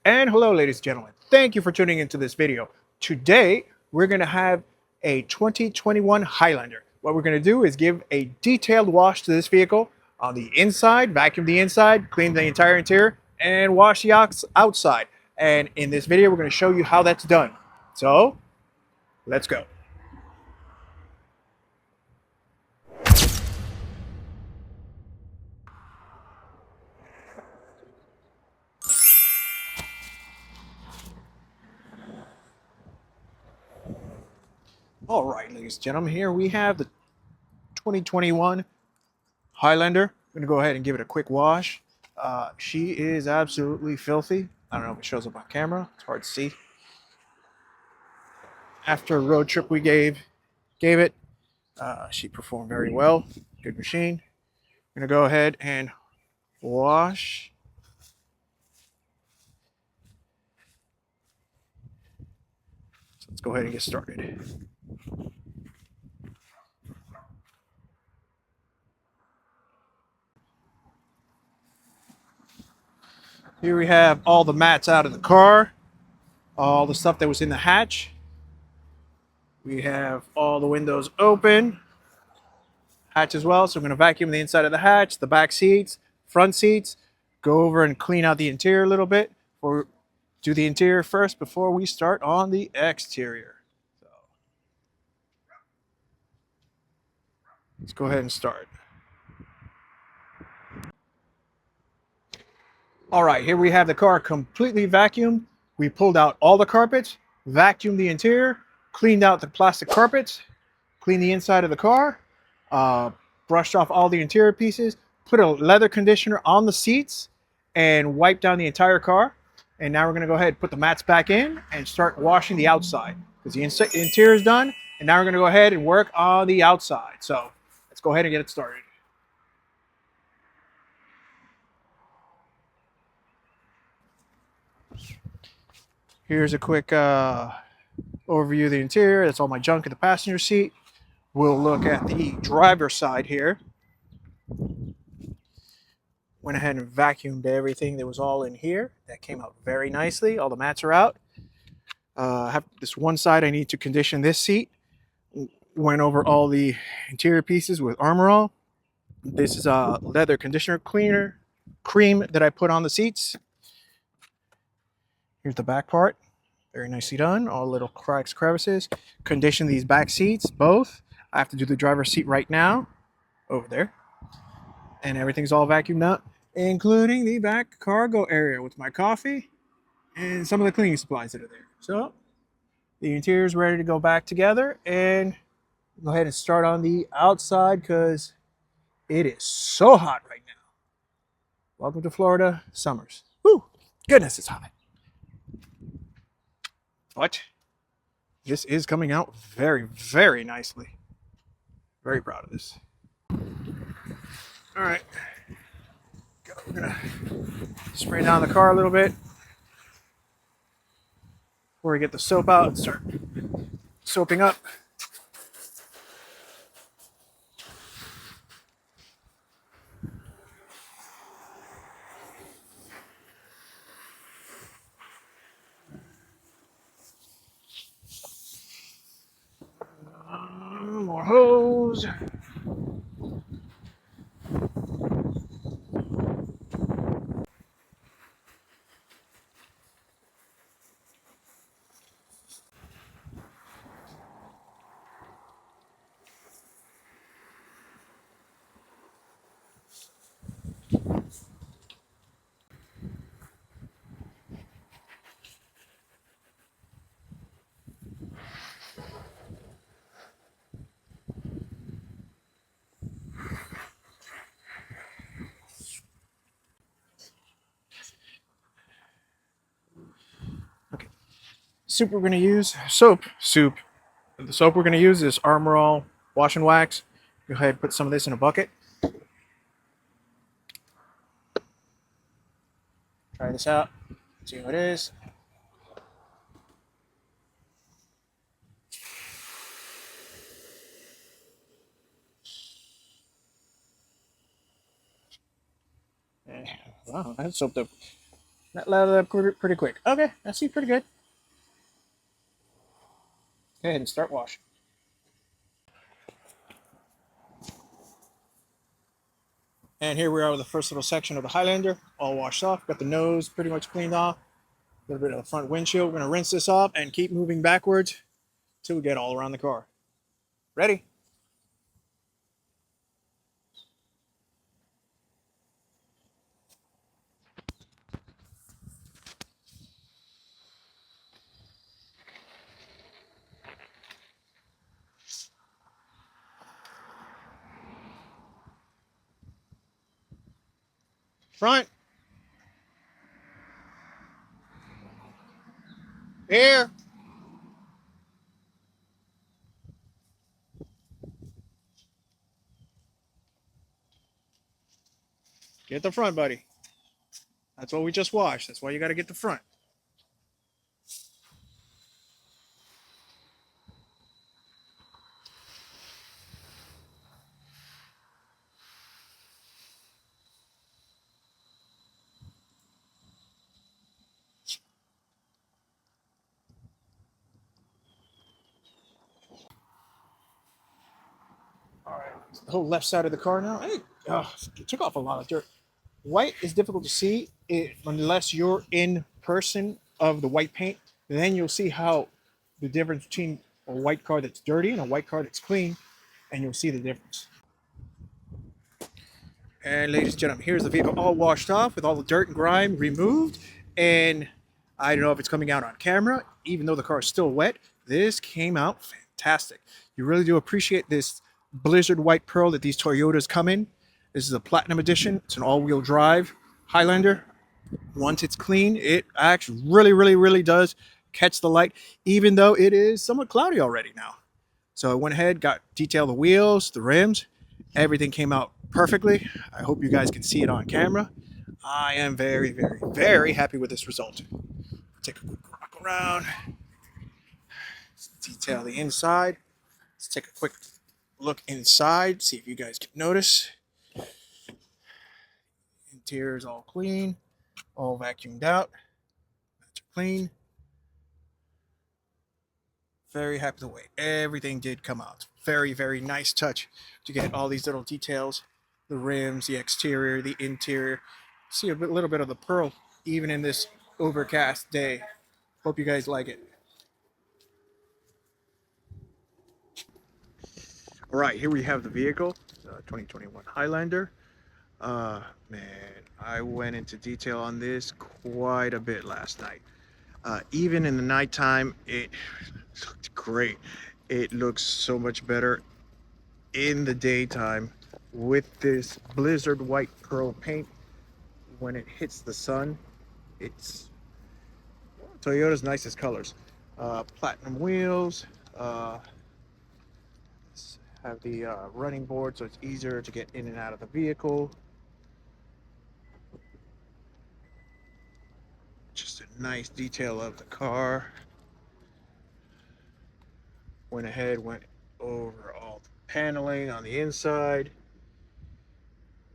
And hello, ladies and gentlemen. Thank you for tuning into this video. Today, we're going to have a 2021 Highlander. What we're going to do is give a detailed wash to this vehicle on the inside, vacuum the inside, clean the entire interior, and wash the outside. And in this video, we're going to show you how that's done. So, let's go. All right, ladies and gentlemen, here we have the 2021 Highlander. I'm going to go ahead and give it a quick wash. She is absolutely filthy. I don't know if it shows up on camera. It's hard to see. After a road trip we gave it, she performed very well. Good machine. I'm going to go ahead and wash. So let's go ahead and get started. Here we have all the mats out of the car, all the stuff that was in the hatch. We have all the windows open, hatch as well. So I'm going to vacuum the inside of the hatch, the back seats, front seats, go over and clean out the interior a little bit, or do the interior first before we start on the exterior. So let's go ahead and start. All right, here we have the car completely vacuumed. We pulled out all the carpets, vacuumed the interior, cleaned out the plastic carpets, cleaned the inside of the car, brushed off all the interior pieces, put a leather conditioner on the seats, and wiped down the entire car. And now we're going to go ahead and put the mats back in and start washing the outside because the interior is done. And now we're going to go ahead and work on the outside. So let's go ahead and get it started. Here's a quick overview of the interior. That's all my junk in the passenger seat. We'll look at the driver's side here. Went ahead and vacuumed everything that was all in here. That came out very nicely. All the mats are out. I have this one side I need to condition this seat. Went over all the interior pieces with Armor All. This is a leather conditioner cleaner cream that I put on the seats. Here's the back part. Very nicely done. All little cracks, crevices. Condition these back seats, both. I have to do the driver's seat right now. Over there. And everything's all vacuumed up, including the back cargo area with my coffee and some of the cleaning supplies that are there. So the interior is ready to go back together, and go ahead and start on the outside because it is so hot right now. Welcome to Florida summers. Woo! Goodness, it's hot. But this is coming out very, very nicely. Very proud of this. All right. We're going to spray down the car a little bit before we get the soap out and start soaping up. More hose. Okay. Soup we're going to use, soup. The soap we're going to use is Armor All Wash and Wax. Go ahead and put some of this in a bucket. Try this out. See how it is. Wow, that soaped up That lathered up pretty quick. Okay, I see pretty good. Go ahead and start washing. And here we are with the first little section of the Highlander, all washed off. Got the nose pretty much cleaned off. A little bit of the front windshield. We're going to rinse this off and keep moving backwards till we get all around the car. Ready? Front. Here. Get the front, buddy. That's what we just washed. That's why you got to get the front. All right. The whole left side of the car now. Hey, it took off a lot of dirt. White is difficult to see unless you're in person of the white paint. Then you'll see how the difference between a white car that's dirty and a white car that's clean, and you'll see the difference. And ladies and gentlemen, here's the vehicle all washed off with all the dirt and grime removed. And I don't know if it's coming out on camera, even though the car is still wet. This came out fantastic. You really do appreciate this Blizzard White Pearl that these Toyotas come in. This is a Platinum Edition. It's an all-wheel drive Highlander. Once it's clean, it actually really does catch the light, even though it is somewhat cloudy already now. So I went ahead, got detailed the wheels, the rims. Everything came out perfectly. I hope you guys can see it on camera. I am very happy with this result. Take a quick walk around. Let's detail the inside. Let's take a quick look inside, see if you guys can notice. Interior is all clean, all vacuumed out. That's clean. Very happy the way everything did come out. Very nice touch to get all these little details. The rims, the exterior, the interior. See a little bit of the pearl even in this overcast day. Hope you guys like it. All right, here we have the vehicle, 2021 Highlander. Man, I went into detail on this quite a bit last night. Even in the nighttime, it looked great. It looks so much better in the daytime with this Blizzard White Pearl paint. When it hits the sun, it's Toyota's nicest colors. Platinum wheels. Have the running board so it's easier to get in and out of the vehicle. Just a nice detail of the car. Went ahead, went over all the paneling on the inside.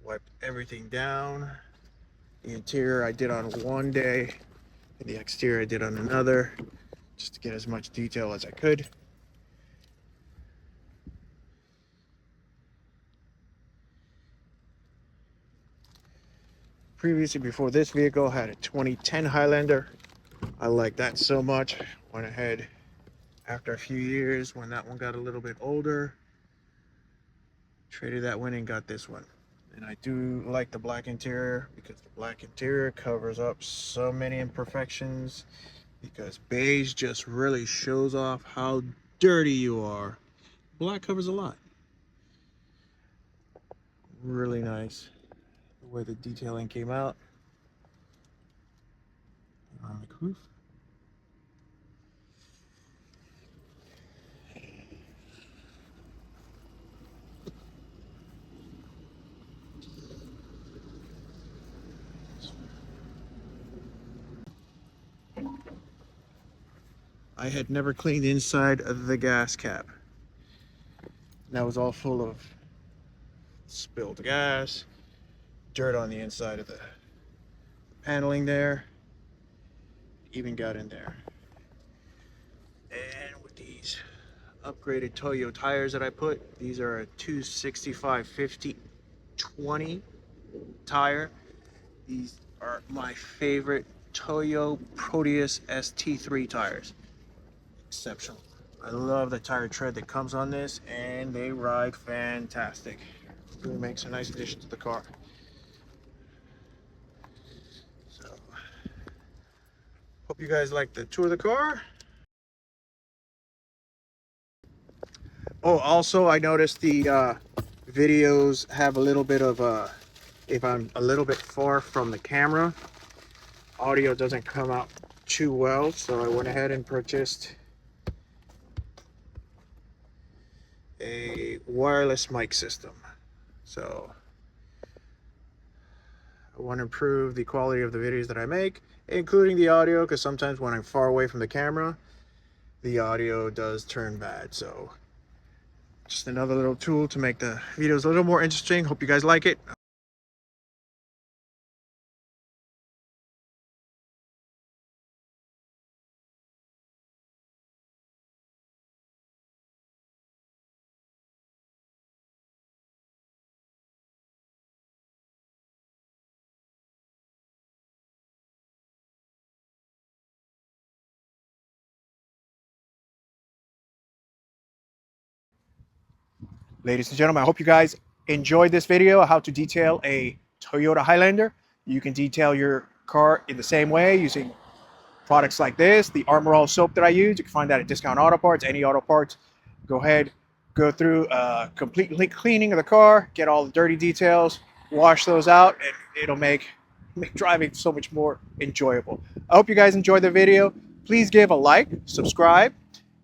Wiped everything down. The interior I did on one day, and the exterior I did on another, just to get as much detail as I could. Previously, before this vehicle, I had a 2010 Highlander. I like that so much. Went ahead after a few years when that one got a little bit older, traded that one and got this one. And I do like the black interior because the black interior covers up so many imperfections, because beige just really shows off how dirty you are. Black covers a lot. Really nice the way the detailing came out on the roof. I had never cleaned inside of the gas cap. That was all full of spilled gas, dirt on the inside of the paneling there. even got in there. And with these upgraded Toyo tires that I put, these are a 265/50/20 tire. These are my favorite Toyo Proteus ST3 tires. Exceptional. I love the tire tread that comes on this, and they ride fantastic. Really makes a nice addition to the car. So, hope you guys like the tour of the car. Oh, also I noticed the videos have a little bit of if I'm a little bit far from the camera, audio doesn't come out too well, so I went ahead and purchased a wireless mic system. So I want to improve the quality of the videos that I make, including the audio, because sometimes when I'm far away from the camera, the audio does turn bad. So just another little tool to make the videos a little more interesting. Hope you guys like it. Ladies and gentlemen, I hope you guys enjoyed this video, how to detail a Toyota Highlander. You can detail your car in the same way using products like this. The Armor All soap that I use, you can find that at Discount Auto Parts, any auto parts. Go ahead, go through a complete cleaning of the car, get all the dirty details, wash those out, and it'll make driving so much more enjoyable. I hope you guys enjoyed the video. Please give a like, subscribe,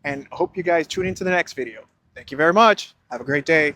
and I hope you guys tune into the next video. Thank you very much. Have a great day.